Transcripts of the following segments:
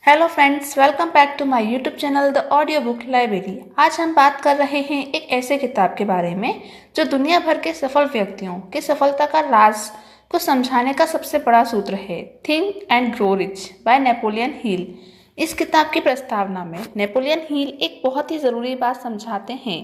Hello friends, welcome back to my YouTube channel the audio book library. आज हम बात कर रहे हैं एक ऐसे किताब के बारे में जो दुनिया भर के सफल व्यक्तियों की सफलता का राज को समझाने का सबसे बड़ा सूत्र है। Think and grow rich by Napoleon Hill. इस किताब की प्रस्तावना में नेपोलियन हिल एक बहुत ही ज़रूरी बात समझाते हैं।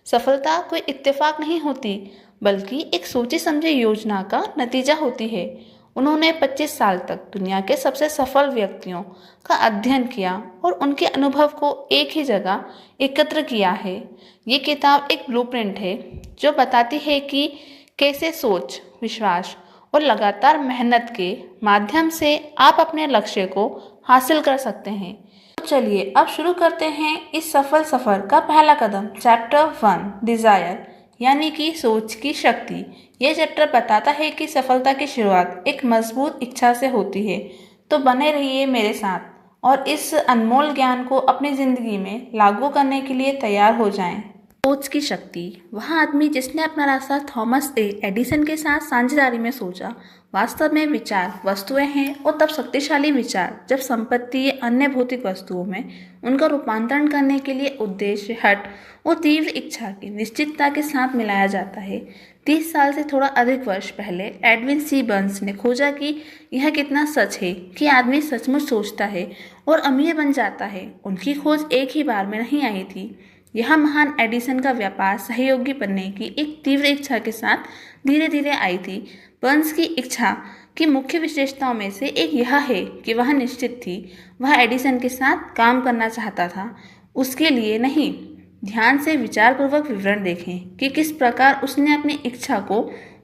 सफलता कोई इत्तेफाक नहीं होती, बल्कि एक सोची समझी योजना का नतीजा होती है। उन्होंने 25 साल तक दुनिया के सबसे सफल व्यक्तियों का अध्ययन किया और उनके अनुभव को एक ही जगह एकत्र किया है। ये किताब एक ब्लूप्रिंट है जो बताती है कि कैसे सोच, विश्वास और लगातार मेहनत के माध्यम से आप अपने लक्ष्य को हासिल कर सकते हैं। तो चलिए अब शुरू करते हैं इस सफल सफ़र का पहला कदम। चैप्टर 1, डिज़ायर यानी कि सोच की शक्ति। यह चैप्टर बताता है कि सफलता की शुरुआत एक मजबूत इच्छा से होती है। तो बने रहिए मेरे साथ और इस अनमोल ज्ञान को अपनी ज़िंदगी में लागू करने के लिए तैयार हो जाएं। सोच की शक्ति। वह आदमी जिसने अपना रास्ता थॉमस ए एडिसन के साथ साझेदारी में सोचा। वास्तव में विचार वस्तुएं हैं और तब शक्तिशाली विचार जब संपत्ति या अन्य भौतिक वस्तुओं में उनका रूपांतरण करने के लिए उद्देश्य, हट और तीव्र इच्छा की निश्चितता के साथ मिलाया जाता है। 30 साल से थोड़ा अधिक वर्ष पहले एडविन सी बर्न्स ने खोजा कि यह कितना सच है कि आदमी सचमुच सोचता है और अमीर बन जाता है। उनकी खोज एक ही बार में नहीं आई थी। यह महान एडिसन का व्यापार सहयोगी बनने की एक तीव्र इच्छा के साथ धीरे धीरे आई थी। बर्न्स की इच्छा की मुख्य विशेषताओं में से एक यह है कि वह निश्चित थी। वह एडिसन के साथ काम करना चाहता था, उसके लिए नहीं। ध्यान से विचारपूर्वक विवरण देखें कि किस प्रकार उसने अपनी इच्छा को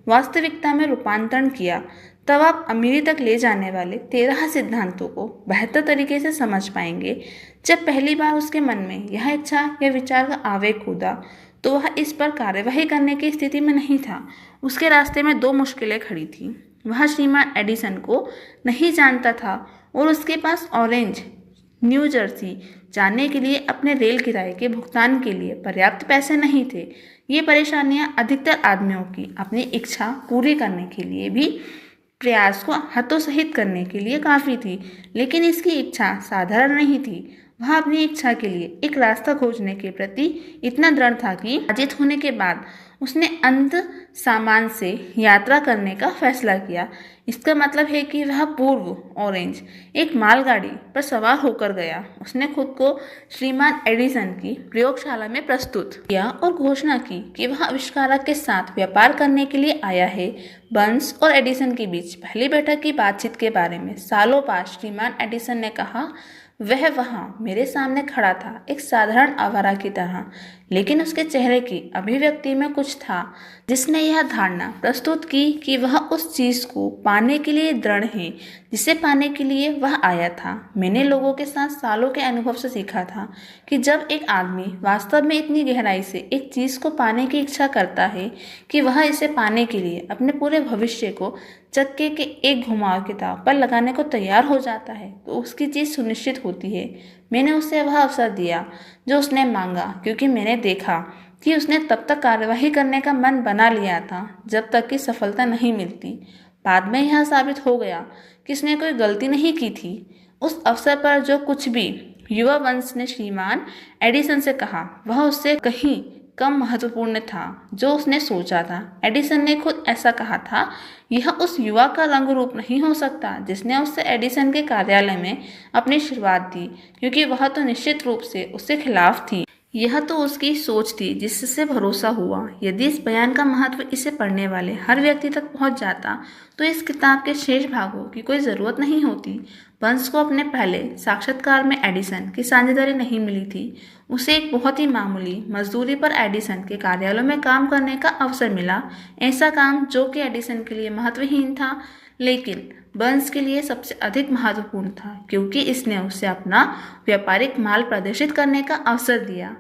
वास्तविकता में रूपांतरण किया। तब आप अमीरी तक ले जाने वाले 13 सिद्धांतों को बेहतर तरीके से समझ पाएंगे। जब पहली बार उसके मन में यह इच्छा या विचार का आवेग कूदा तो वह इस पर कार्यवाही करने की स्थिति में नहीं था। उसके रास्ते में 2 मुश्किलें खड़ी थीं। वह श्रीमान एडिसन को नहीं जानता था और उसके पास ऑरेंज, न्यू जर्सी जाने के लिए अपने रेल किराए के भुगतान के लिए पर्याप्त पैसे नहीं थे। ये परेशानियां अधिकतर आदमियों की अपनी इच्छा पूरी करने के लिए भी प्रयास को हतोत्साहित करने के लिए काफ़ी थी, लेकिन इसकी इच्छा साधारण नहीं थी। वह अपनी इच्छा के लिए एक रास्ता खोजने के प्रति इतना दृढ़ था कि पराजित होने के बाद उसने अंत सामान से यात्रा करने का फैसला किया। इसका मतलब है कि वह पूर्व ऑरेंज एक मालगाड़ी पर सवार होकर गया। उसने खुद को श्रीमान एडिसन की प्रयोगशाला में प्रस्तुत किया और घोषणा की कि वह आविष्कारक के साथ व्यापार करने के लिए आया है। बर्न्स और एडिसन के बीच पहली बैठक की बातचीत के बारे में सालों बाद श्रीमान एडिसन ने कहा, वह वहाँ मेरे सामने खड़ा था, एक साधारण आवारा की तरह, लेकिन उसके चेहरे की अभिव्यक्ति में कुछ था जिसने यह धारणा प्रस्तुत की कि वह उस चीज़ को पाने के लिए दृढ़ है जिसे पाने के लिए वह आया था। मैंने लोगों के साथ सालों के अनुभव से सीखा था कि जब एक आदमी वास्तव में इतनी गहराई से एक चीज़ को पाने की इच्छा करता है कि वह इसे पाने के लिए अपने पूरे भविष्य को चक्के के एक घुमाव की दांव पर लगाने को तैयार हो जाता है, तो उसकी चीज़ सुनिश्चित होती है। मैंने उसे वह अवसर दिया जो उसने मांगा, क्योंकि मैंने देखा कि उसने तब तक कार्यवाही करने का मन बना लिया था जब तक कि सफलता नहीं मिलती। बाद में यह साबित हो गया कि उसने कोई गलती नहीं की थी। उस अवसर पर जो कुछ भी युवा वंश ने श्रीमान एडिसन से कहा वह उससे कहीं कम महत्वपूर्ण था जो उसने सोचा था। एडिसन ने खुद ऐसा कहा था, यह उस युवा का रंग रूप नहीं हो सकता जिसने उससे एडिसन के कार्यालय में अपनी शुरुआत दी, क्योंकि वह तो निश्चित रूप से उसके खिलाफ थी। यह तो उसकी सोच थी जिससे भरोसा हुआ। यदि इस बयान का महत्व इसे पढ़ने वाले हर व्यक्ति तक पहुंच जाता तो इस किताब के शेष भागों की कोई ज़रूरत नहीं होती। बर्न्स को अपने पहले साक्षात्कार में एडिसन की साझेदारी नहीं मिली थी। उसे एक बहुत ही मामूली मजदूरी पर एडिसन के कार्यालय में काम करने का अवसर मिला। ऐसा काम जो कि एडिसन के लिए महत्वहीन था, लेकिन बर्न्स के लिए सबसे अधिक महत्वपूर्ण था, क्योंकि इसने उसे अपना व्यापारिक माल प्रदर्शित करने का अवसर दिया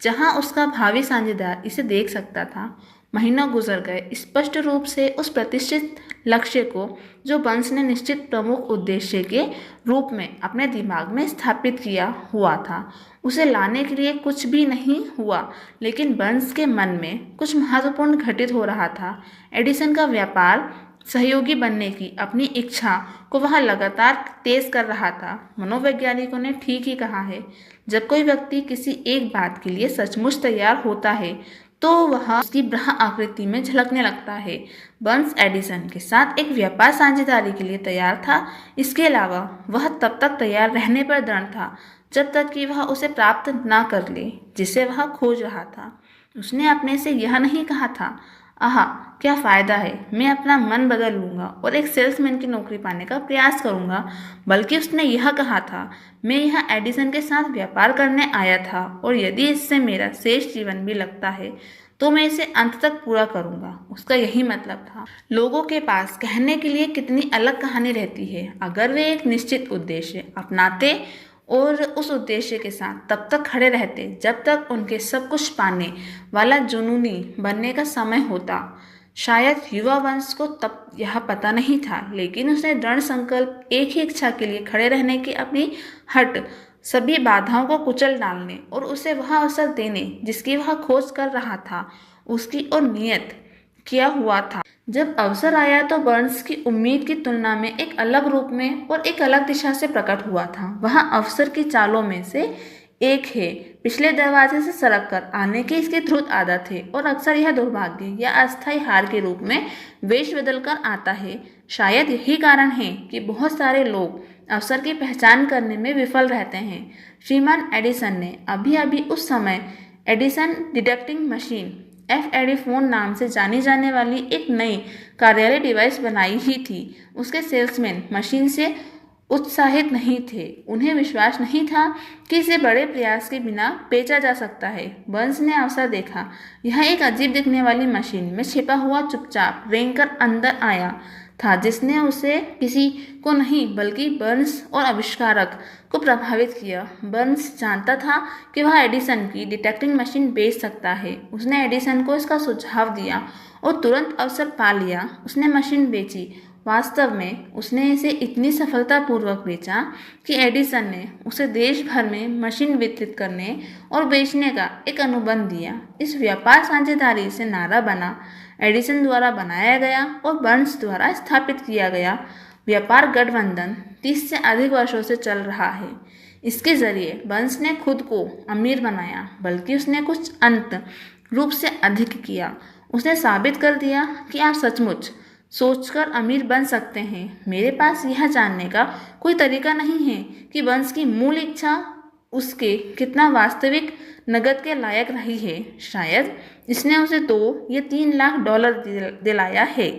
जहां उसका भावी साझेदार इसे देख सकता था। महीनों गुजर गए। स्पष्ट रूप से उस प्रतिष्ठित लक्ष्य को जो बर्न्स ने निश्चित प्रमुख उद्देश्य के रूप में अपने दिमाग में स्थापित किया हुआ था, उसे लाने के लिए कुछ भी नहीं हुआ, लेकिन बर्न्स के मन में कुछ महत्वपूर्ण घटित हो रहा था। एडिसन का व्यापार सहयोगी बनने की अपनी इच्छा को वह लगातार तेज कर रहा था। मनोवैज्ञानिकों ने ठीक ही कहा है, जब कोई व्यक्ति किसी एक बात के लिए सचमुच तैयार होता है तो वह उसकी ब्रह आकृति में झलकने लगता है। बर्न्स एडिसन के साथ एक व्यापार साझेदारी के लिए तैयार था। इसके अलावा वह तब तक तैयार रहने पर दृढ़ था जब तक कि वह उसे प्राप्त ना कर ले जिसे वह खोज रहा था। उसने अपने से यह नहीं कहा था, आहा क्या फ़ायदा है, मैं अपना मन बदल लूँगा और एक सेल्समैन की नौकरी पाने का प्रयास करूँगा, बल्कि उसने यह कहा था, मैं यहाँ एडिसन के साथ व्यापार करने आया था और यदि इससे मेरा शेष जीवन भी लगता है तो मैं इसे अंत तक पूरा करूँगा। उसका यही मतलब था। लोगों के पास कहने के लिए कितनी अलग कहानी रहती है अगर वे एक निश्चित उद्देश्य अपनाते और उस उद्देश्य के साथ तब तक खड़े रहते जब तक उनके सब कुछ पाने वाला जुनूनी बनने का समय होता। शायद युवा वंश को तब यह पता नहीं था, लेकिन उसने दृढ़ संकल्प एक ही इच्छा के लिए खड़े रहने की अपनी हट सभी बाधाओं को कुचल डालने और उसे वह अवसर देने जिसकी वह खोज कर रहा था, उसकी और नियत किया हुआ था। जब अवसर आया तो बर्न्स की उम्मीद की तुलना में एक अलग रूप में और एक अलग दिशा से प्रकट हुआ था। वह अवसर की चालों में से एक है। पिछले दरवाजे से सड़क कर आने की इसकी ध्रुत आदत है और अक्सर यह दुर्भाग्य या अस्थायी हार के रूप में वेश बदल कर आता है। शायद यही कारण है कि बहुत सारे लोग अवसर की पहचान करने में विफल रहते हैं। श्रीमान एडिसन ने अभी अभी उस समय Edison deducting machine FAD phone नाम से जानी जाने वाली एक नई कार्यालय डिवाइस बनाई ही थी। उसके सेल्समैन मशीन से उत्साहित नहीं थे। उन्हें विश्वास नहीं था कि इसे बड़े प्रयास के बिना बेचा जा सकता है। बर्न्स ने अवसर देखा। यह एक अजीब दिखने वाली मशीन में छिपा हुआ चुपचाप रेंग कर अंदर आया था, जिसने उसे किसी को नहीं बल्कि बर्न्स और आविष्कारक को प्रभावित किया। बर्न्स जानता था कि वह एडिसन की डिटेक्टिंग मशीन बेच सकता है। उसने एडिसन को इसका सुझाव दिया और तुरंत अवसर पा लिया। उसने मशीन बेची। वास्तव में उसने इसे इतनी सफलतापूर्वक बेचा कि एडिसन ने उसे देश भर में मशीन वितरित करने और बेचने का एक अनुबंध दिया। इस व्यापार साझेदारी से नारा बना, एडिसन द्वारा बनाया गया और बर्न्स द्वारा स्थापित किया गया व्यापार गठबंधन 30 से अधिक वर्षों से चल रहा है। इसके जरिए बर्न्स ने खुद को अमीर बनाया, बल्कि उसने कुछ अंत रूप से अधिक किया। उसने साबित कर दिया कि आप सचमुच सोचकर अमीर बन सकते हैं। मेरे पास यह जानने का कोई तरीका नहीं है कि बर्न्स की मूल इच्छा उसके कितना वास्तविक नकद के लायक रही है। शायद इसने उसे 2 या 3 लाख डॉलर दिलाया है,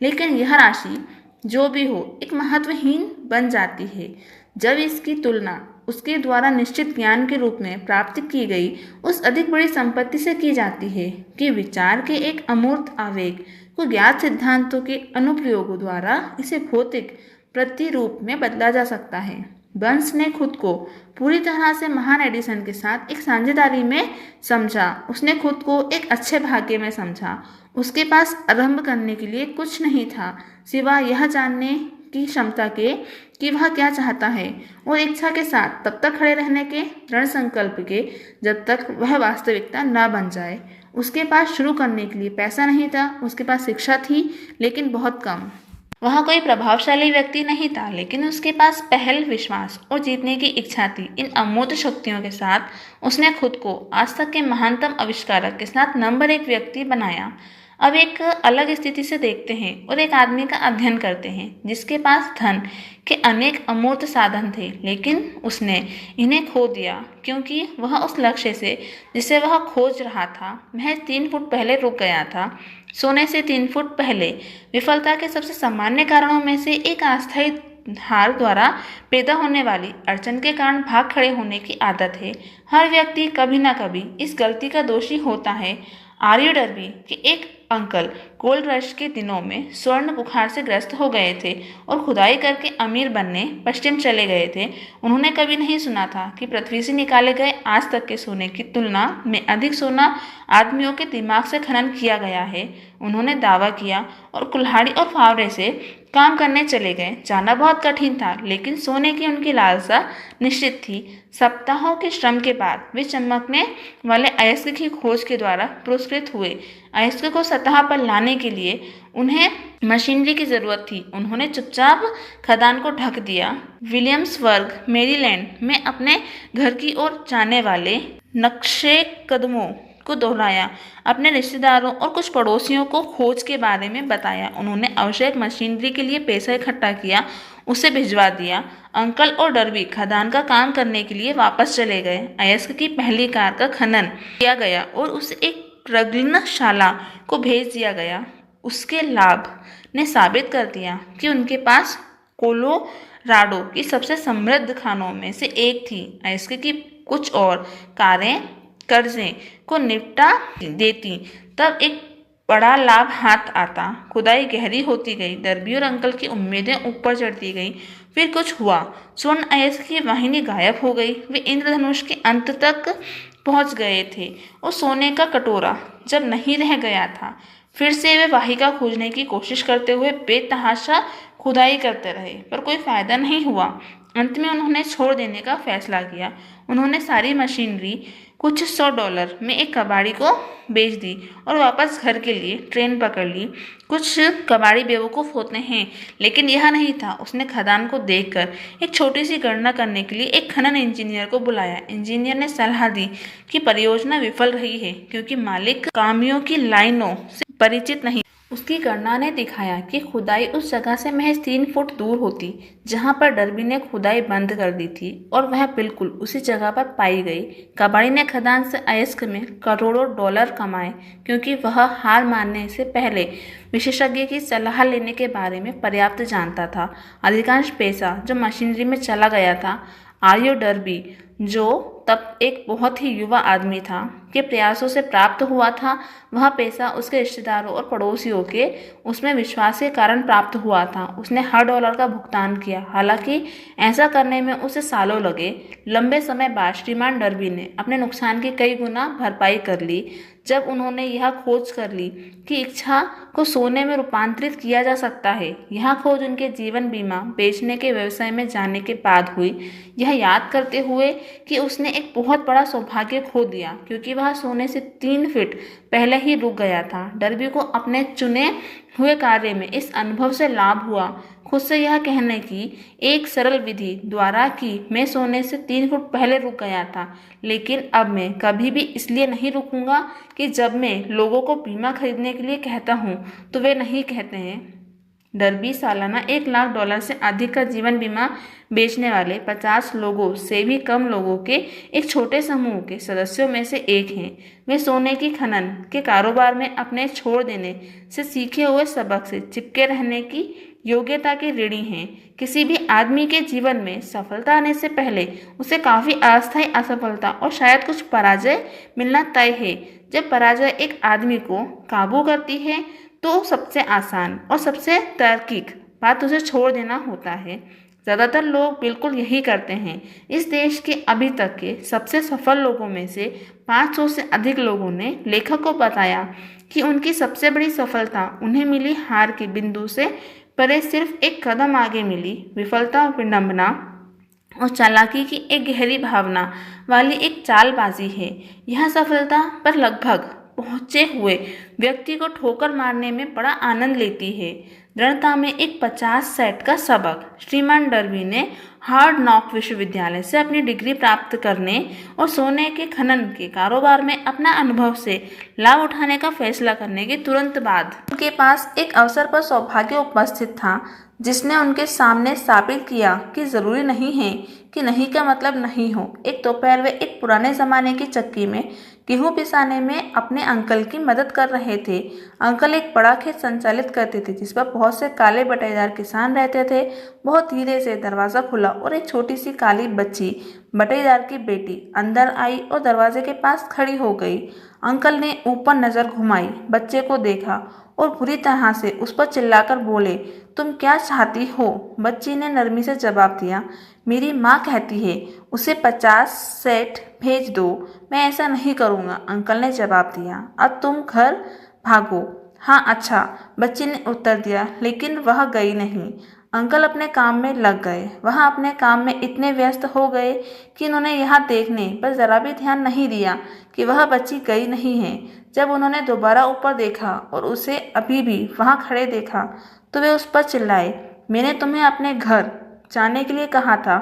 लेकिन यह राशि जो भी हो एक महत्वहीन बन जाती है जब इसकी तुलना उसके द्वारा निश्चित ज्ञान के रूप में प्राप्त की गई उस अधिक बड़ी संपत्ति से की जाती है कि विचार के एक अमूर्त आवेग को ज्ञात सिद्धांतों के अनुप्रयोगों द्वारा इसे भौतिक प्रतिरूप में बदला जा सकता है। बर्न्स ने खुद को पूरी तरह से महान एडिसन के साथ एक साझेदारी में समझा। उसने खुद को एक अच्छे भाग्य में समझा। उसके पास आरंभ करने के लिए कुछ नहीं था सिवाय यह जानने की क्षमता के कि वह क्या चाहता है और इच्छा के साथ तब तक खड़े रहने के दृढ़ संकल्प के जब तक वह वास्तविकता न बन जाए। उसके पास शुरू करने के लिए पैसा नहीं था। उसके पास शिक्षा थी, लेकिन बहुत कम। वह कोई प्रभावशाली व्यक्ति नहीं था, लेकिन उसके पास पहल, विश्वास और जीतने की इच्छा थी। इन अमूर्त शक्तियों के साथ उसने खुद को आज तक के महानतम आविष्कारक के साथ नंबर 1 व्यक्ति बनाया। अब एक अलग स्थिति से देखते हैं और एक आदमी का अध्ययन करते हैं जिसके पास धन के अनेक अमूर्त साधन थे, लेकिन उसने इन्हें खो दिया क्योंकि वह उस लक्ष्य से जिसे वह खोज रहा था महज 3 फुट पहले रुक गया था। सोने से 3 फुट पहले विफलता के सबसे सामान्य कारणों में से एक अस्थायी हार द्वारा पैदा होने वाली अड़चन के कारण भाग खड़े होने की आदत है। हर व्यक्ति कभी न कभी इस गलती का दोषी होता है। आर्य डर्बी के एक अंकल गोल्ड रश के दिनों में स्वर्ण बुखार से ग्रस्त हो गए थे और खुदाई करके अमीर बनने पश्चिम चले गए थे। उन्होंने कभी नहीं सुना था कि पृथ्वी से निकाले गए आज तक के सोने की तुलना में अधिक सोना आदमियों के दिमाग से खनन किया गया है। उन्होंने दावा किया और कुल्हाड़ी और फावड़े से काम करने चले गए। जाना बहुत कठिन था, लेकिन सोने की उनकी लालसा निश्चित थी। सप्ताहों के श्रम के बाद वे चमकने वाले अयस्क की खोज के द्वारा पुरस्कृत हुए। अयस्क को सतह पर लाने के लिए उन्हें मशीनरी की जरूरत थी। उन्होंने चुपचाप खदान को ढक दिया। विलियम्सबर्ग, मैरीलैंड में अपने घर की ओर जाने वाले नक्शे कदमों को दोहराया, अपने रिश्तेदारों और कुछ पड़ोसियों को खोज के बारे में बताया। उन्होंने आवश्यक मशीनरी के लिए पैसा इकट्ठा किया, उसे भिजवा दिया। अंकल और डर्बी खदान का काम करने के लिए वापस चले गए। अयस्क की पहली कार का खनन किया गया और उसे एक प्रगल्भशाला को भेज दिया गया। उसके लाभ ने साबित कर दिया कि उनके पास कोलोराडो की सबसे समृद्ध खानों में से एक थी। अयस्क की कुछ और कारें कर्जे को निपटा देती, तब एक बड़ा लाभ हाथ आता। खुदाई गहरी होती गई। डर्बी और अंकल की उम्मीदें ऊपर चढ़ती गईं। फिर कुछ हुआ। स्वर्ण अयस्क की वाहिनी गायब हो गई। वे इंद्रधनुष के अंत तक पहुंच गए थे और सोने का कटोरा जब नहीं रह गया था, फिर से वे वाहिका खोजने की कोशिश करते हुए बेतहाशा खुदाई करते रहे, पर कोई फायदा नहीं हुआ। अंत में उन्होंने छोड़ देने का फैसला किया। उन्होंने सारी मशीनरी कुछ $100 में एक कबाड़ी को बेच दी और वापस घर के लिए ट्रेन पकड़ ली। कुछ कबाड़ी बेवकूफ़ होते हैं, लेकिन यह नहीं था। उसने खदान को देखकर एक छोटी सी गणना करने के लिए एक खनन इंजीनियर को बुलाया। इंजीनियर ने सलाह दी कि परियोजना विफल रही है क्योंकि मालिक कामियों की लाइनों से परिचित नहीं। उसकी गणना ने दिखाया कि खुदाई उस जगह से महज 3 फुट दूर होती जहां पर डर्बी ने खुदाई बंद कर दी थी, और वह बिल्कुल उसी जगह पर पाई गई। कबाड़ी ने खदान से अयस्क में करोड़ों डॉलर कमाए क्योंकि वह हार मानने से पहले विशेषज्ञ की सलाह लेने के बारे में पर्याप्त जानता था। अधिकांश पैसा जो मशीनरी में चला गया था, आर्यो डर्बी, जो तब एक बहुत ही युवा आदमी था, के प्रयासों से प्राप्त हुआ था। वह पैसा उसके रिश्तेदारों और पड़ोसियों के उसमें विश्वास के कारण प्राप्त हुआ था। उसने हर डॉलर का भुगतान किया, हालांकि ऐसा करने में उसे सालों लगे। लंबे समय बाद श्रीमान डर्बी ने अपने नुकसान की कई गुना भरपाई कर ली जब उन्होंने यह खोज कर ली कि इच्छा को सोने में रूपांतरित किया जा सकता है। यह खोज उनके जीवन बीमा बेचने के व्यवसाय में जाने के बाद हुई, यह याद करते हुए कि उसने एक बहुत बड़ा सौभाग्य खो दिया क्योंकि वह सोने से 3 फीट पहले ही रुक गया था। डर्बी को अपने चुने हुए कार्य में इस अनुभव से लाभ हुआ, खुद से यह कहने की एक सरल विधि द्वारा कि मैं सोने से 3 फुट पहले रुक गया था, लेकिन अब मैं कभी भी इसलिए नहीं रुकूंगा कि जब मैं लोगों को बीमा खरीदने के लिए कहता हूँ तो वे नहीं कहते हैं। डर्बी सालाना $1,00,000 से अधिक का जीवन बीमा बेचने वाले 50 लोगों से भी कम लोगों के एक छोटे समूह के सदस्यों में से एक हैं। वे सोने की खनन के कारोबार में अपने छोड़ देने से सीखे हुए सबक से चिपके रहने की योग्यता के ऋणी हैं। किसी भी आदमी के जीवन में सफलता आने से पहले उसे काफ़ी अस्थायी असफलता और शायद कुछ पराजय मिलना तय है। जब पराजय एक आदमी को काबू करती है तो सबसे आसान और सबसे तार्किक बात उसे छोड़ देना होता है। ज़्यादातर लोग बिल्कुल यही करते हैं। इस देश के अभी तक के सबसे सफल लोगों में से 500 से अधिक लोगों ने लेखक को बताया कि उनकी सबसे बड़ी सफलता उन्हें मिली हार के बिंदु से परे सिर्फ एक कदम आगे मिली। विफलता, विडंबना और चालाकी की एक गहरी भावना वाली एक चालबाजी है। यह सफलता पर लगभग पहुंचे हुए व्यक्ति को ठोकर मारने में बड़ा आनंद लेती है। दृढ़ता में एक 50 सेट का सबक। श्रीमान डर्बी ने हार्ड नॉक विश्वविद्यालय से अपनी डिग्री प्राप्त करने और सोने के खनन के कारोबार में अपना अनुभव से लाभ उठाने का फैसला करने के तुरंत बाद उनके पास एक अवसर पर सौभाग्य उपस्थित था जिसने उनके सामने साबित किया कि जरूरी नहीं है कि नहीं का मतलब नहीं हो। एक दोपहर वे एक पुराने ज़माने की चक्की में गेहूं पिसाने में अपने अंकल की मदद कर रहे थे। अंकल एक बड़ा खेत संचालित करते थे जिस पर बहुत से काले बटेदार किसान रहते थे। बहुत धीरे से दरवाज़ा खुला और एक छोटी सी काली बच्ची, बटेदार की बेटी, अंदर आई और दरवाजे के पास खड़ी हो गई। अंकल ने ऊपर नज़र घुमाई, बच्चे को देखा और बुरी तरह से उस पर चिल्लाकर बोले, तुम क्या चाहती हो? बच्ची ने नरमी से जवाब दिया, मेरी माँ कहती है उसे 50 सेट भेज दो। मैं ऐसा नहीं करूँगा, अंकल ने जवाब दिया। अब तुम घर भागो। हाँ अच्छा, बच्ची ने उत्तर दिया, लेकिन वह गई नहीं। अंकल अपने काम में लग गए। वह अपने काम में इतने व्यस्त हो गए कि उन्होंने यहाँ देखने पर जरा भी ध्यान नहीं दिया कि वह बच्ची गई नहीं है। जब उन्होंने दोबारा ऊपर देखा और उसे अभी भी वहाँ खड़े देखा तो वे उस पर चिल्लाए, मैंने तुम्हें अपने घर जाने के लिए कहा था,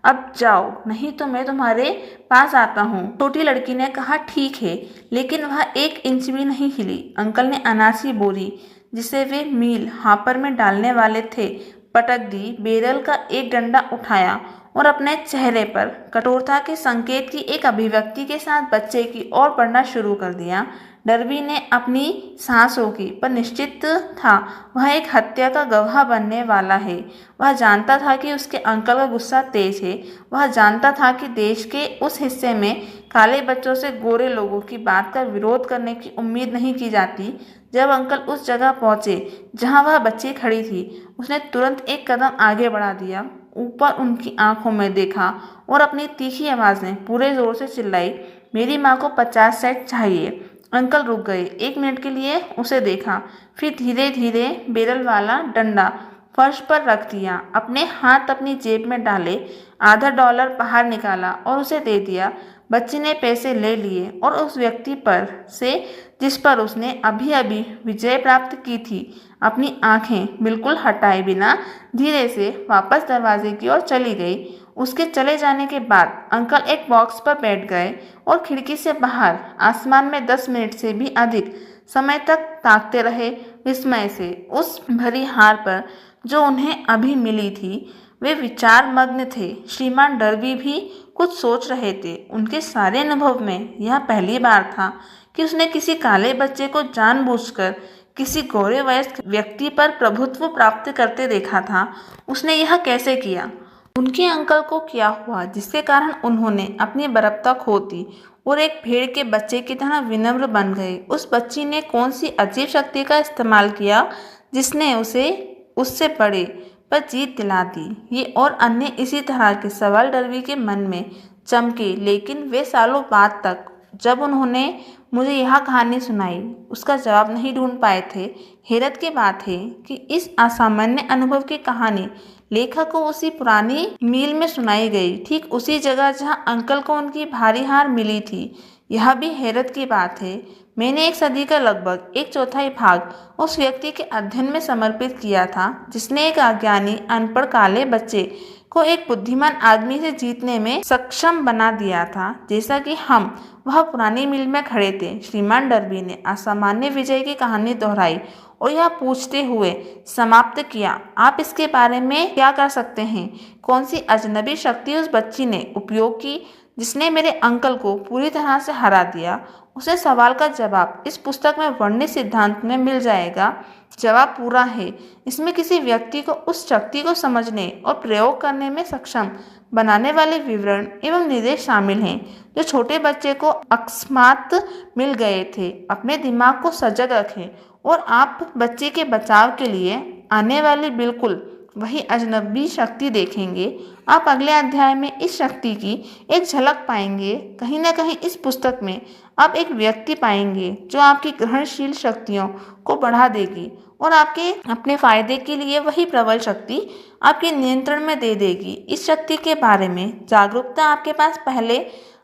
अब जाओ, नहीं तो मैं तुम्हारे पास आता हूँ। छोटी लड़की ने कहा, ठीक है, लेकिन वह 1 इंच भी नहीं हिली। अंकल ने अनासी बोरी जिसे वे मील हापर में डालने वाले थे पटक दी, बेरल का एक डंडा उठाया और अपने चेहरे पर कठोरता के संकेत की एक अभिव्यक्ति के साथ बच्चे की ओर बढ़ना शुरू कर दिया। डर्बी ने अपनी सांस रोकी, पर निश्चित था वह एक हत्या का गवाह बनने वाला है। वह जानता था कि उसके अंकल का गुस्सा तेज है। वह जानता था कि देश के उस हिस्से में काले बच्चों से गोरे लोगों की बात का विरोध करने की उम्मीद नहीं की जाती। जब अंकल उस जगह पहुंचे जहां वह बच्ची खड़ी थी, उसने तुरंत एक कदम आगे बढ़ा दिया, ऊपर उनकी आंखों में देखा और अपनी तीखी आवाज में पूरे जोर से चिल्लाई, मेरी माँ को 50 सेंट चाहिए। अंकल रुक गए। 1 मिनट के लिए उसे देखा, फिर धीरे धीरे बेरल वाला डंडा फर्श पर रख दिया, अपने हाथ अपनी जेब में डाले, आधा डॉलर बाहर निकाला और उसे दे दिया। बच्ची ने पैसे ले लिए और उस व्यक्ति पर से जिस पर उसने अभी अभी विजय प्राप्त की थी, अपनी आंखें बिल्कुल हटाए बिना धीरे से वापस दरवाजे की ओर चली गई। उसके चले जाने के बाद अंकल एक बॉक्स पर बैठ गए और खिड़की से बाहर आसमान में 10 मिनट से भी अधिक समय तक ताकते रहे, विस्मय से उस भरी हार पर जो उन्हें अभी मिली थी। वे विचार मग्न थे। श्रीमान डर्बी भी कुछ सोच रहे थे। उनके सारे अनुभव में यह पहली बार था कि उसने किसी काले बच्चे को जानबूझकर किसी गोरे वयस्क व्यक्ति पर प्रभुत्व प्राप्त करते देखा था। उसने यह कैसे किया? उनके अंकल को क्या हुआ जिसके कारण उन्होंने अपनी बरबता खो दी और एक भेड़ के बच्चे की तरह विनम्र बन गए? उस बच्ची ने कौन सी अजीब शक्ति का इस्तेमाल किया जिसने उसे उससे बड़े पर जीत दिला दी? ये और अन्य इसी तरह के सवाल डर्बी के मन में चमके, लेकिन वे सालों बाद तक जब उन्होंने मुझे यह कहानी सुनाई उसका जवाब नहीं ढूंढ पाए थे। हैरत की बात है कि इस असामान्य अनुभव की कहानी लेखक को उसी पुरानी मील में सुनाई गई, ठीक उसी जगह जहां अंकल को उनकी भारी हार मिली थी। यह भी हैरत की बात है, मैंने 1 सदी का लगभग 1/4 भाग उस व्यक्ति के अध्ययन में समर्पित किया था जिसने एक अज्ञानी अनपढ़ काले बच्चे को एक बुद्धिमान आदमी से जीतने में सक्षम बना दिया था, जैसा कि हम वह पुरानी मिल में खड़े थे। श्रीमान डर्बी ने असामान्य विजय की कहानी दोहराई और यह पूछते हुए समाप्त किया, आप इसके बारे में क्या कर सकते हैं? कौन सी अजनबी शक्ति उस बच्ची ने उपयोग की जिसने मेरे अंकल को पूरी तरह से हरा दिया? उसे सवाल का जवाब इस पुस्तक में वर्णित सिद्धांत में मिल जाएगा। जवाब पूरा है। इसमें किसी व्यक्ति को उस शक्ति को समझने और प्रयोग करने में सक्षम बनाने वाले विवरण एवं निर्देश शामिल हैं जो छोटे बच्चे को अकस्मात मिल गए थे। अपने दिमाग को सजग रखें और आप बच्चे के बचाव के लिए आने वाली बिल्कुल वही अजनबी शक्ति देखेंगे। आप अगले अध्याय में इस शक्ति की एक झलक पाएंगे। कहीं ना कहीं इस पुस्तक में आप एक व्यक्ति पाएंगे जो आपकी ग्रहणशील शक्तियों को बढ़ा देगी और आपके अपने फायदे के लिए वही प्रबल शक्ति आपके नियंत्रण में दे देगी। इस शक्ति के बारे में जागरूकता आपके पास पहले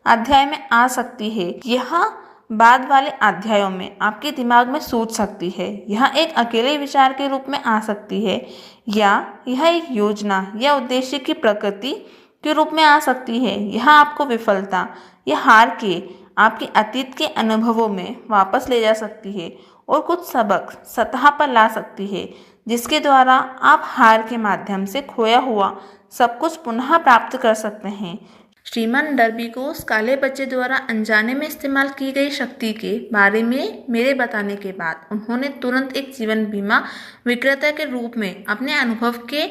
अध्याय में आ सकती है। यह बाद वाले अध्यायों में आपके दिमाग में सूझ सकती है। यह एक अकेले विचार के रूप में आ सकती है या यह एक योजना या उद्देश्य की प्रकृति के रूप में आ सकती है। यह आपको विफलता या हार के आपके अतीत के अनुभवों में वापस ले जा सकती है और कुछ सबक सतह पर ला सकती है जिसके द्वारा आप हार के माध्यम से खोया हुआ सब कुछ पुनः प्राप्त कर सकते हैं। श्रीमान डर्बी को उस काले बच्चे द्वारा अनजाने में इस्तेमाल की गई शक्ति के बारे में मेरे बताने के बाद उन्होंने तुरंत एक जीवन बीमा विक्रेता के रूप में अपने अनुभव के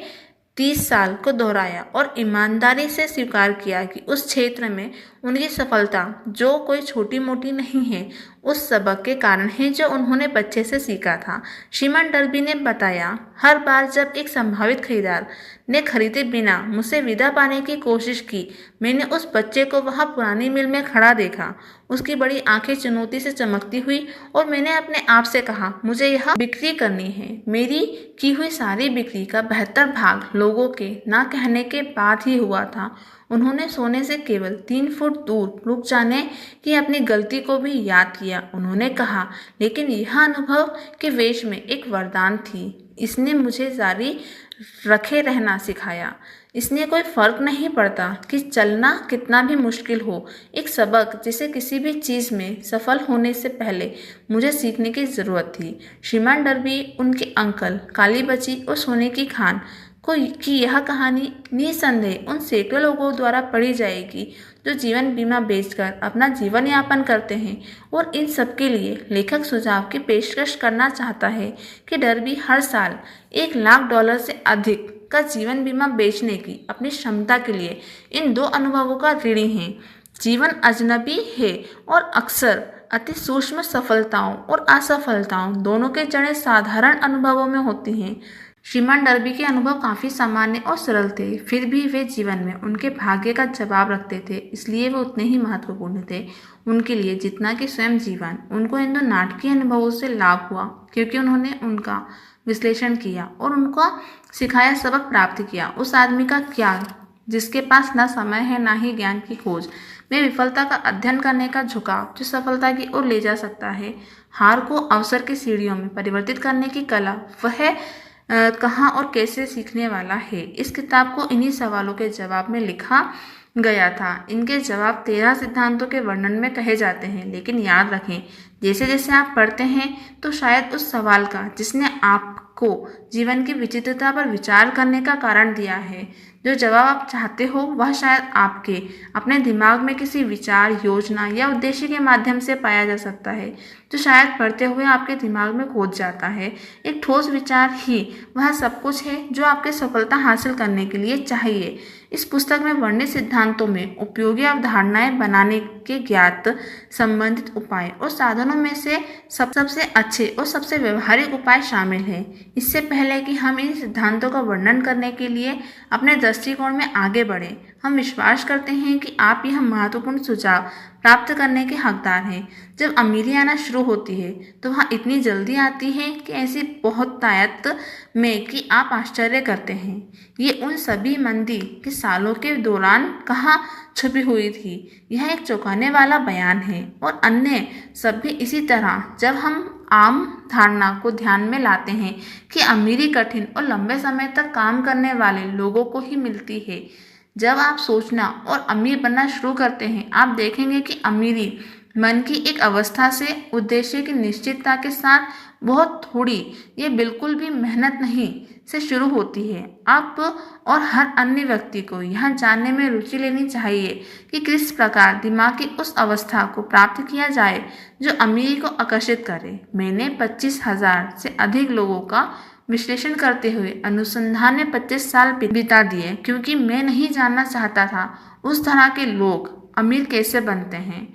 30 साल को दोहराया और ईमानदारी से स्वीकार किया कि उस क्षेत्र में उनकी सफलता जो कोई छोटी मोटी नहीं है, उस सबक के कारण है जो उन्होंने बच्चे से सीखा था। श्रीमान डर्बी ने बताया, हर बार जब एक संभावित खरीदार ने खरीदे बिना मुझसे विदा पाने की कोशिश की, मैंने उस बच्चे को वहां पुरानी मिल में खड़ा देखा। उसकी बड़ी आंखें चुनौती से चमकती हुई और मैंने अपने आप से कहा, मुझे यह बिक्री करनी है। मेरी की हुई सारी बिक्री का 72 भाग लोगों के ना कहने के बाद ही हुआ था। उन्होंने सोने से केवल 3 फुट दूर रुक जाने की अपनी गलती को भी याद किया। उन्होंने कहा, लेकिन यह अनुभव के वेश में एक वरदान थी। इसने मुझे जारी रखे रहना सिखाया। इसने कोई फर्क नहीं पड़ता कि चलना कितना भी मुश्किल हो। एक सबक जिसे किसी भी चीज़ में सफल होने से पहले मुझे सीखने की ज़रूरत थी। श्रीमान डर्बी, उनके अंकल, काली बची और सोने की खान की यह कहानी निसंदेह उन सैकड़ों लोगों द्वारा पढ़ी जाएगी जो जीवन बीमा बेचकर अपना जीवन यापन करते हैं। और इन सब के लिए लेखक सुझाव की पेशकश करना चाहता है कि डर्बी हर साल $1 लाख से अधिक का जीवन बीमा बेचने की अपनी क्षमता के लिए इन 2 अनुभवों का ऋणी है। जीवन अजनबी है और अक्सर अति सूक्ष्म सफलताओं और असफलताओं दोनों के जड़ें साधारण अनुभवों में होती हैं। श्रीमान डर्बी के अनुभव काफ़ी सामान्य और सरल थे, फिर भी वे जीवन में उनके भाग्य का जवाब रखते थे, इसलिए वे उतने ही महत्वपूर्ण थे उनके लिए जितना कि स्वयं जीवन। उनको इन 2 नाटकीय अनुभवों से लाभ हुआ क्योंकि उन्होंने उनका विश्लेषण किया और उनका सिखाया सबक प्राप्त किया। उस आदमी का क्या जिसके पास ना समय है ना ही ज्ञान की खोज में विफलता का अध्ययन करने का झुकाव जो सफलता की ओर ले जा सकता है। हार को अवसर की सीढ़ियों में परिवर्तित करने की कला वह कहाँ और कैसे सीखने वाला है। इस किताब को इन्हीं सवालों के जवाब में लिखा गया था। इनके जवाब 13 सिद्धांतों के वर्णन में कहे जाते हैं, लेकिन याद रखें, जैसे जैसे आप पढ़ते हैं तो शायद उस सवाल का जिसने आपको जीवन की विचित्रता पर विचार करने का कारण दिया है, जो जवाब आप चाहते हो, वह शायद आपके अपने दिमाग में किसी विचार, योजना या उद्देश्य के माध्यम से पाया जा सकता है, जो शायद पढ़ते हुए आपके दिमाग में खोज जाता है। एक ठोस विचार ही वह सब कुछ है जो आपके सफलता हासिल करने के लिए चाहिए। इस पुस्तक में वर्णित सिद्धांतों में उपयोगी अवधारणाएं बनाने के ज्ञात संबंधित उपाय और साधनों में से सबसे अच्छे और सबसे व्यवहारिक उपाय शामिल हैं। इससे पहले कि हम इन सिद्धांतों का वर्णन करने के लिए अपने दृष्टिकोण में आगे बढ़ें, हम विश्वास करते हैं कि आप यह महत्वपूर्ण सुझाव प्राप्त करने के हकदार हैं। जब अमीरी आना शुरू होती है तो वहाँ इतनी जल्दी आती है कि ऐसी बहुतायत में कि आप आश्चर्य करते हैं। ये उन सभी मंदी के सालों के दौरान कहाँ छुपी हुई थी। यह एक चौंकाने वाला बयान है और अन्य सब भी इसी तरह। जब हम आम धारणा को ध्यान में लाते हैं कि अमीरी कठिन और लंबे समय तक काम करने वाले लोगों को ही मिलती है, जब आप सोचना और अमीर बनना शुरू करते हैं, आप देखेंगे कि अमीरी मन की एक अवस्था से उद्देश्य की निश्चितता के साथ बहुत थोड़ी, ये बिल्कुल भी मेहनत नहीं से शुरू होती है। आप और हर अन्य व्यक्ति को यह जानने में रुचि लेनी चाहिए कि किस प्रकार दिमाग की उस अवस्था को प्राप्त किया जाए जो अमीरी को आकर्षित करे। मैंने 25,000 से अधिक लोगों का विश्लेषण करते हुए अनुसंधान में 25 साल बिता दिए, क्योंकि मैं नहीं जानना चाहता था उस तरह के लोग अमीर कैसे बनते हैं।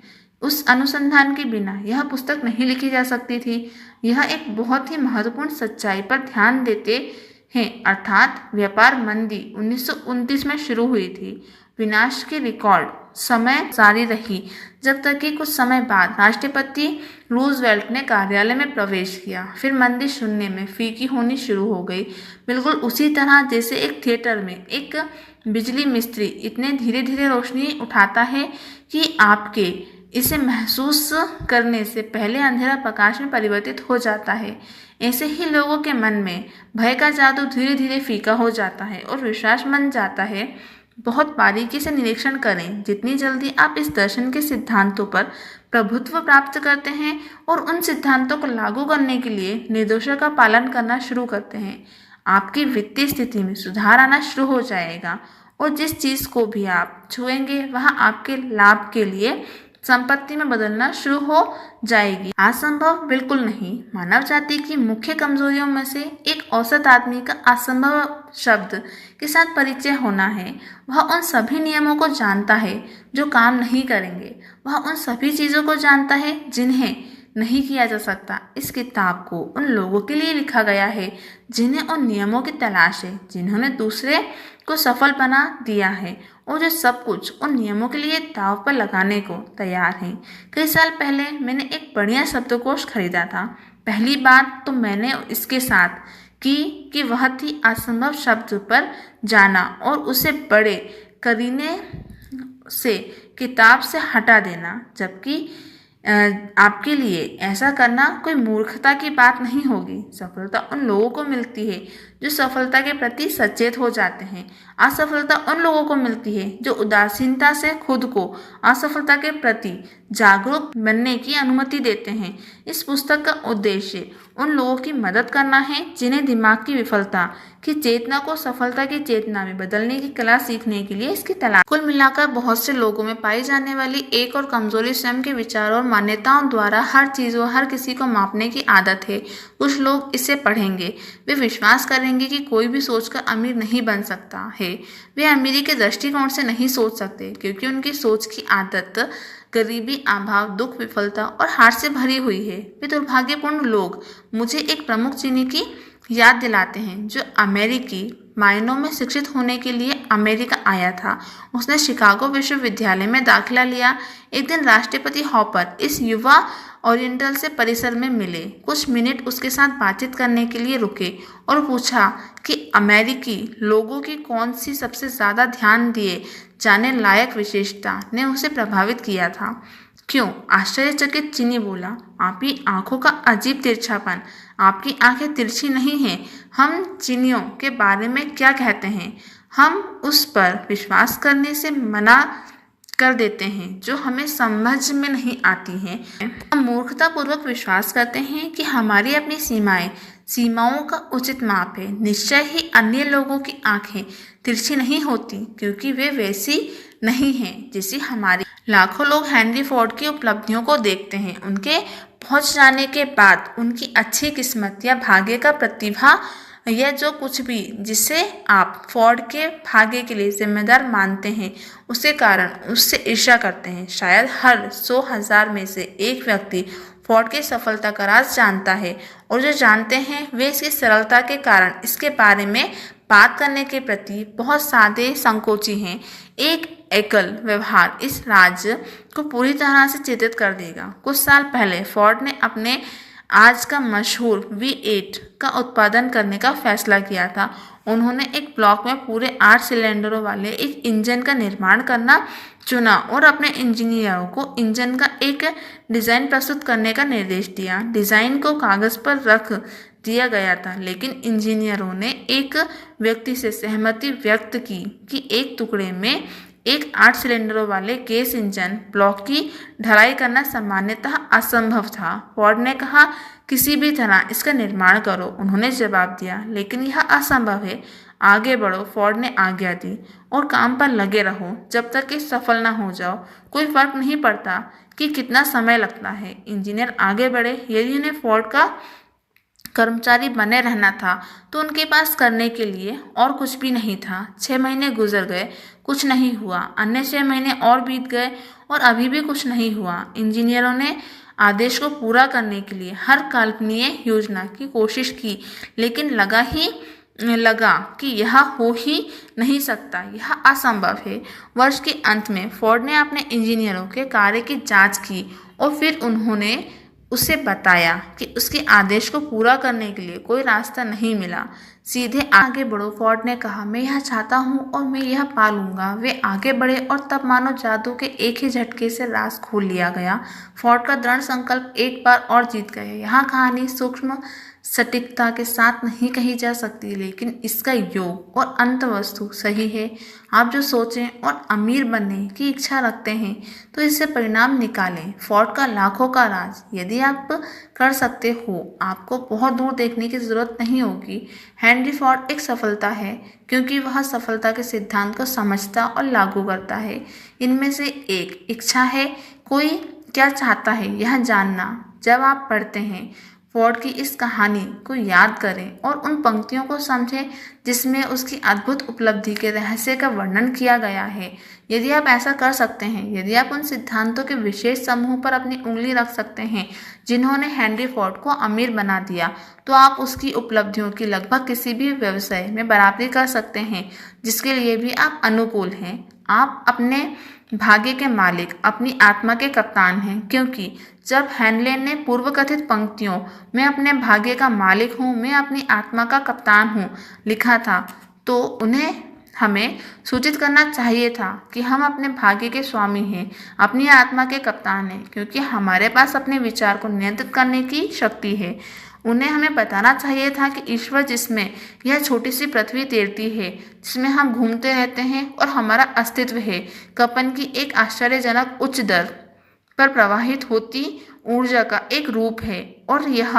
उस अनुसंधान के बिना यह पुस्तक नहीं लिखी जा सकती थी। यह एक बहुत ही महत्वपूर्ण सच्चाई पर ध्यान देते हैं, अर्थात व्यापार मंदी 1929 में शुरू हुई थी। विनाश के रिकॉर्ड समय जारी रही जब तक कि कुछ समय बाद राष्ट्रपति रूजवेल्ट ने कार्यालय में प्रवेश किया। फिर मंदी शून्य में फीकी होनी शुरू हो गई, बिल्कुल उसी तरह जैसे एक थिएटर में एक बिजली मिस्त्री इतने धीरे धीरे रोशनी उठाता है कि आपके इसे महसूस करने से पहले अंधेरा प्रकाश में परिवर्तित हो जाता है। ऐसे ही लोगों के मन में भय का जादू धीरे धीरे फीका हो जाता है और विश्वास बन जाता है। बहुत बारीकी से निरीक्षण करें। जितनी जल्दी आप इस दर्शन के सिद्धांतों पर प्रभुत्व प्राप्त करते हैं और उन सिद्धांतों को लागू करने के लिए निर्देशों का पालन करना शुरू करते हैं, आपकी वित्तीय स्थिति में सुधार आना शुरू हो जाएगा और जिस चीज़ को भी आप छुएंगे वह आपके लाभ के लिए संपत्ति में बदलना शुरू हो जाएगी। असंभव बिल्कुल नहीं। मानव जाति की मुख्य कमजोरियों में से एक औसत आदमी का असंभव शब्द के साथ परिचय होना है। वह उन सभी नियमों को जानता है जो काम नहीं करेंगे। वह उन सभी चीज़ों को जानता है जिन्हें नहीं किया जा सकता। इस किताब को उन लोगों के लिए लिखा गया है जिन्हें उन नियमों की तलाश है, जिन्होंने दूसरे को सफल बना दिया है और जो सब कुछ उन नियमों के लिए दांव पर लगाने को तैयार हैं। कई साल पहले मैंने एक बढ़िया शब्दकोश खरीदा था। पहली बात तो मैंने इसके साथ कि वह थी असंभव शब्द पर जाना और उसे बड़े करीने से किताब से हटा देना, जबकि आपके लिए ऐसा करना कोई मूर्खता की बात नहीं होगी। सफलता उन लोगों को मिलती है जो सफलता के प्रति सचेत हो जाते हैं। असफलता उन लोगों को मिलती है जो उदासीनता से खुद को असफलता के प्रति जागरूक बनने की अनुमति देते हैं। इस पुस्तक का उद्देश्य उन लोगों की मदद करना है जिन्हें दिमाग की विफलता की चेतना को सफलता की चेतना में बदलने की कला सीखने के लिए इसकी तलाश। कुल मिलाकर बहुत से लोगों में पाई जाने वाली एक और कमजोरी स्वयं के विचारों और मान्यताओं द्वारा हर चीज और हर किसी को मापने की आदत है। कुछ लोग इसे पढ़ेंगे, वे विश्वास करेंगे कि कोई भी सोचकर अमीर नहीं बन सकता है। वे अमीरी के दृष्टिकोण से नहीं सोच सकते क्योंकि उनकी सोच की आदत गरीबी, अभाव, दुख, विफलता और हार से भरी हुई है। वे दुर्भाग्यपूर्ण लोग मुझे एक प्रमुख चीनी की याद दिलाते हैं जो अमेरिकी मायनों में शिक्षित होने के लिए अमेरिका आया था। उसने शिकागो विश्वविद्यालय में दाखिला लिया। एक दिन राष्ट्रपति हॉपर इस युवा ओरिएंटल से परिसर में मिले। कुछ मिनट उसके साथ बातचीत करने के लिए रुके और पूछा कि अमेरिकी लोगों की कौन सी सबसे ज़्यादा ध्यान दिए जाने लायक विशेषता ने उसे प्रभावित किया था। क्यों? आश्चर्यचकित चीनी बोला, आपकी आंखों का अजीब तिरछापन। आपकी आंखें तिरछी नहीं हैं। हम चीनियों के बारे में क्या कहते हैं, हम उस पर विश्वास करने से मना कर देते हैं जो हमें समझ में नहीं आती हैं। हम मूर्खतापूर्वक विश्वास करते हैं कि हमारी अपनी सीमाओं का उचित माप है। निश्चय ही अन्य लोगों की आंखें तिरछी नहीं होती क्योंकि वे वैसी नहीं हैं जैसी हमारी। लाखों लोग हेनरी फोर्ड की उपलब्धियों को देखते हैं, उनके पहुंच जाने के बाद उनकी अच्छी किस्मत या भाग्य का प्रतिभा या जो कुछ भी जिसे आप फोर्ड के भाग्य के लिए जिम्मेदार मानते हैं उसके कारण उससे ईर्ष्या करते हैं। शायद हर 100,000 में से एक व्यक्ति फोर्ड की सफलता का राज जानता है और जो जानते हैं वे इसकी सरलता के कारण इसके बारे में बात करने के प्रति बहुत सादे संकोची हैं। एक एकल व्यवहार इस राज को पूरी तरह से चित्रित कर देगा। कुछ साल पहले फोर्ड ने अपने आज का मशहूर V8 का उत्पादन करने का फैसला किया था। उन्होंने एक ब्लॉक में पूरे 8 सिलेंडरों वाले एक इंजन का निर्माण करना चुना और अपने इंजीनियरों को इंजन का एक डिज़ाइन प्रस्तुत करने का निर्देश दिया। डिज़ाइन को कागज़ पर रख दिया गया था, लेकिन इंजीनियरों ने एक व्यक्ति से सहमति व्यक्त की कि एक टुकड़े में एक 8 सिलेंडरों वाले गैस इंजन ब्लॉक की ढलाई करना सामान्यतः असंभव था। फोर्ड ने कहा, किसी भी तरह इसका निर्माण करो। उन्होंने जवाब दिया, लेकिन यह असंभव है। आगे बढ़ो, फोर्ड ने आज्ञा दी, और काम पर लगे रहो जब तक कि सफल न हो जाओ। कोई फर्क नहीं पड़ता कि कितना समय लगता है। इंजीनियर आगे बढ़े। यदि उन्हें फोर्ड का कर्मचारी बने रहना था तो उनके पास करने के लिए और कुछ भी नहीं था। 6 महीने गुजर गए, कुछ नहीं हुआ। अन्य 6 महीने और बीत गए और अभी भी कुछ नहीं हुआ। इंजीनियरों ने आदेश को पूरा करने के लिए हर कल्पनीय योजना की कोशिश की, लेकिन लगा कि यह हो ही नहीं सकता, यह असंभव है। वर्ष के अंत में फोर्ड ने अपने इंजीनियरों के कार्य की जांच की और फिर उन्होंने उसे बताया कि उसके आदेश को पूरा करने के लिए कोई रास्ता नहीं मिला। सीधे आगे बढ़ो, फोर्ड ने कहा, मैं यह चाहता हूँ और मैं यह पा लूँगा। वे आगे बढ़े और तब मानो जादू के एक ही झटके से राज खोल लिया गया। फोर्ड का दृढ़ संकल्प एक बार और जीत गए। यहाँ कहानी सूक्ष्म सटीकता के साथ नहीं कही जा सकती, लेकिन इसका योग और अंत वस्तु सही है। आप जो सोचें और अमीर बनने की इच्छा रखते हैं तो इससे परिणाम निकालें। फोर्ड का लाखों का राज यदि आप कर सकते हो, आपको बहुत दूर देखने की जरूरत नहीं होगी। हेनरी फोर्ड एक सफलता है क्योंकि वह सफलता के सिद्धांत को समझता और लागू करता है। इनमें से एक इच्छा है। कोई क्या चाहता है यह जानना। जब आप पढ़ते हैं फोर्ड की इस कहानी को याद करें और उन पंक्तियों को समझें जिसमें उसकी अद्भुत उपलब्धि के रहस्य का वर्णन किया गया है। यदि आप ऐसा कर सकते हैं, यदि आप उन सिद्धांतों के विशेष समूह पर अपनी उंगली रख सकते हैं जिन्होंने हेनरी फोर्ड को अमीर बना दिया, तो आप उसकी उपलब्धियों की लगभग किसी भी व्यवसाय में बराबरी कर सकते हैं जिसके लिए भी आप अनुकूल हैं। आप अपने भाग्य के मालिक, अपनी आत्मा के कप्तान हैं, क्योंकि जब हेनले ने पूर्व कथित पंक्तियों मैं अपने भाग्य का मालिक हूँ, मैं अपनी आत्मा का कप्तान हूँ लिखा था, तो उन्हें हमें सूचित करना चाहिए था कि हम अपने भाग्य के स्वामी हैं, अपनी आत्मा के कप्तान हैं, क्योंकि हमारे पास अपने विचार को नियंत्रित करने की शक्ति है। उन्हें हमें बताना चाहिए था कि ईश्वर जिसमें यह छोटी सी पृथ्वी तैरती है, जिसमें हम घूमते रहते हैं और हमारा अस्तित्व है, कपन की एक आश्चर्यजनक उच्च दर पर प्रवाहित होती ऊर्जा का एक रूप है, और यह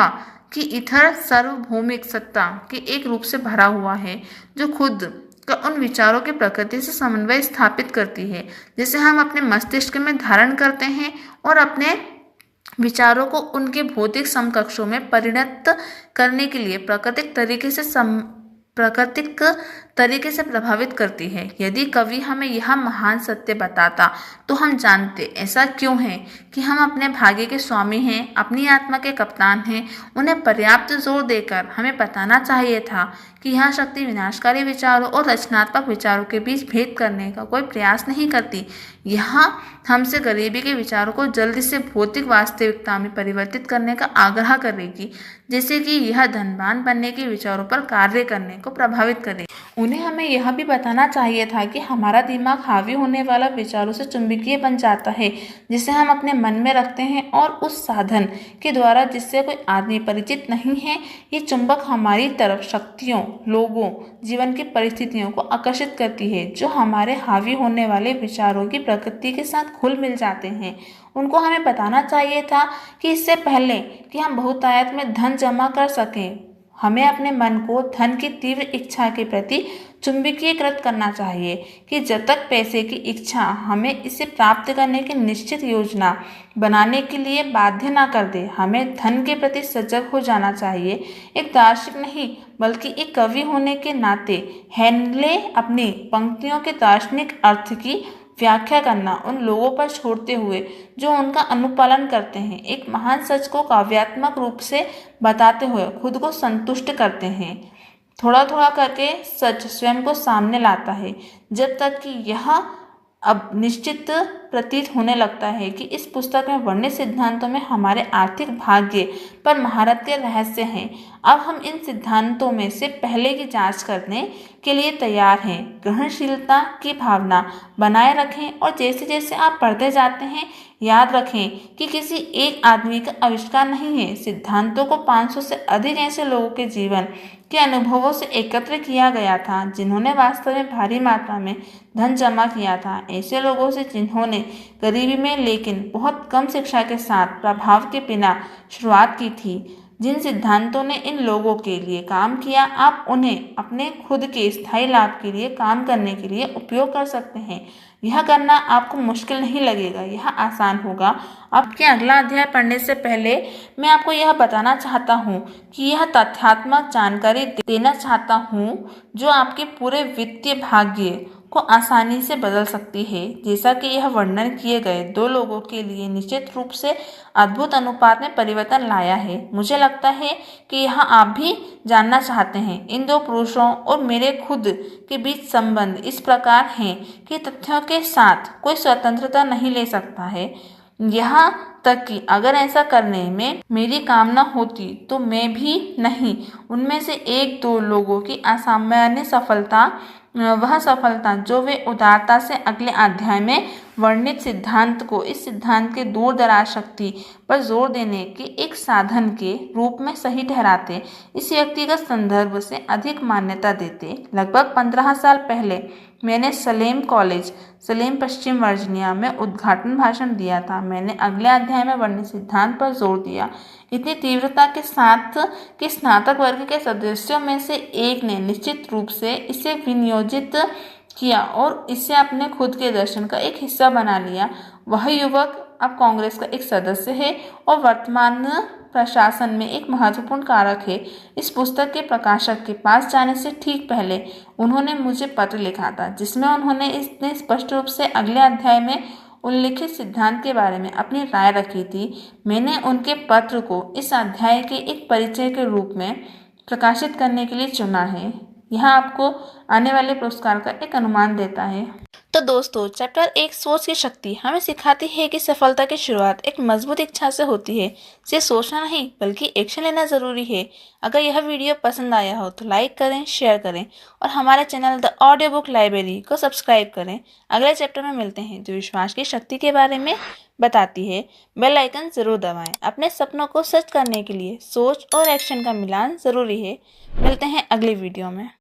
कि इथर सार्वभौमिक सत्ता के एक रूप से भरा हुआ है जो खुद का उन विचारों की प्रकृति से समन्वय स्थापित करती है जिसे हम अपने मस्तिष्क में धारण करते हैं और अपने विचारों को उनके भौतिक समकक्षों में परिणत करने के लिए प्राकृतिक तरीके से प्रभावित करती है। यदि कवि हमें यह महान सत्य बताता तो हम जानते ऐसा क्यों है कि हम अपने भाग्य के स्वामी हैं, अपनी आत्मा के कप्तान हैं। उन्हें पर्याप्त जोर देकर हमें बताना चाहिए था कि यह शक्ति विनाशकारी विचारों और रचनात्मक विचारों के बीच भेद करने का कोई प्रयास नहीं करती। यह हमसे गरीबी के विचारों को जल्दी से भौतिक वास्तविकता में परिवर्तित करने का आग्रह करेगी, जैसे कि यह धनवान बनने के विचारों पर कार्य करने को प्रभावित करेगी। उन्हें हमें यह भी बताना चाहिए था कि हमारा दिमाग हावी होने वाला विचारों से चुंबकीय बन जाता है जिसे हम अपने मन में रखते हैं, और उस साधन के द्वारा जिससे कोई आदमी परिचित नहीं है, ये चुंबक हमारी तरफ शक्तियों, लोगों, जीवन की परिस्थितियों को आकर्षित करती है जो हमारे हावी होने वाले विचारों की प्रकृति के साथ घुल मिल जाते हैं। उनको हमें बताना चाहिए था कि इससे पहले कि हम बहुतायत में धन जमा कर सकें, हमें अपने मन को धन की तीव्र इच्छा के प्रति चुंबकीयकृत करना चाहिए कि जब तक पैसे की इच्छा हमें इसे प्राप्त करने की निश्चित योजना बनाने के लिए बाध्य ना कर दे, हमें धन के प्रति सजग हो जाना चाहिए। एक दार्शनिक नहीं बल्कि एक कवि होने के नाते हेनले अपनी पंक्तियों के दार्शनिक अर्थ की व्याख्या करना उन लोगों पर छोड़ते हुए जो उनका अनुपालन करते हैं, एक महान सच को काव्यात्मक रूप से बताते हुए खुद को संतुष्ट करते हैं। थोड़ा थोड़ा करके सच स्वयं को सामने लाता है, जब तक कि यह अब निश्चित प्रतीत होने लगता है कि इस पुस्तक में वर्णित सिद्धांतों में हमारे आर्थिक भाग्य पर महारत के रहस्य हैं। अब हम इन सिद्धांतों में से पहले की जांच करने के लिए तैयार हैं। ग्रहणशीलता की भावना बनाए रखें और जैसे जैसे आप पढ़ते जाते हैं याद रखें कि किसी एक आदमी का आविष्कार नहीं है। सिद्धांतों को 500 से अधिक ऐसे लोगों के जीवन के अनुभवों से एकत्र किया गया था जिन्होंने वास्तव में भारी मात्रा में धन जमा किया था, ऐसे लोगों से जिन्होंने गरीबी में लेकिन बहुत कम शिक्षा के साथ प्रभाव के बिना शुरुआत की थी। जिन सिद्धांतों ने इन लोगों के लिए काम किया, आप उन्हें अपने खुद के स्थायी लाभ के लिए काम करने के लिए उपयोग कर सकते हैं। यह करना आपको मुश्किल नहीं लगेगा, यह आसान होगा। आपके अगला अध्याय पढ़ने से पहले मैं आपको यह बताना चाहता हूँ कि यह तथ्यात्मक जानकारी देना चाहता हूँ जो आपके पूरे वित्तीय भाग्य को आसानी से बदल सकती है। जैसा कि यह वर्णन किए गए 2 लोगों के लिए निश्चित रूप से अद्भुत अनुपात में परिवर्तन लाया है। मुझे लगता है कि यह आप भी जानना चाहते हैं। इन 2 पुरुषों और मेरे खुद के बीच संबंध इस प्रकार हैं कि तथ्यों के साथ कोई स्वतंत्रता नहीं ले सकता है। यहाँ तक कि अगर ऐसा करने में मेरी कामना होती तो मैं भी नहीं। उनमें से 1-2 लोगों की असामान्य सफलता, वह सफलता जो वे उदारता से अगले अध्याय में वर्णित सिद्धांत को इस सिद्धांत के दूर दराज शक्ति पर जोर देने के एक साधन के रूप में सही ठहराते, इस व्यक्तिगत संदर्भ से अधिक मान्यता देते। लगभग 15 साल पहले मैंने सलेम कॉलेज, सलेम पश्चिम वर्जीनिया में उद्घाटन भाषण दिया था। मैंने अगले अध्याय में वर्णित सिद्धांत पर जोर दिया इतनी तीव्रता के साथ कि स्नातक वर्ग के सदस्यों में से एक ने निश्चित रूप से इसे विनियोजित किया और इसे अपने खुद के दर्शन का एक हिस्सा बना लिया। वह युवक अब कांग्रेस का एक सदस्य है और वर्तमान प्रशासन में एक महत्वपूर्ण कारक है। इस पुस्तक के प्रकाशक के पास जाने से ठीक पहले उन्होंने मुझे पत्र लिखा था, जिसमें उन्होंने इतने स्पष्ट रूप से अगले अध्याय में उल्लिखित सिद्धांत के बारे में अपनी राय रखी थी। मैंने उनके पत्र को इस अध्याय के एक परिचय के रूप में प्रकाशित करने के लिए चुना है। यह आपको आने वाले पुरस्कार का एक अनुमान देता है। तो दोस्तों, चैप्टर 1 सोच की शक्ति हमें सिखाती है कि सफलता की शुरुआत एक मजबूत इच्छा से होती है। सिर्फ सोचना नहीं बल्कि एक्शन लेना जरूरी है। अगर यह वीडियो पसंद आया हो तो लाइक करें, शेयर करें और हमारे channel the audio book library को सब्सक्राइब करें। अगले चैप्टर में मिलते हैं जो विश्वास की शक्ति के बारे में बताती है। बेल आइकन जरूर दबाएं। अपने सपनों को सच करने के लिए सोच और एक्शन का मिलान जरूरी है। मिलते हैं अगली वीडियो में।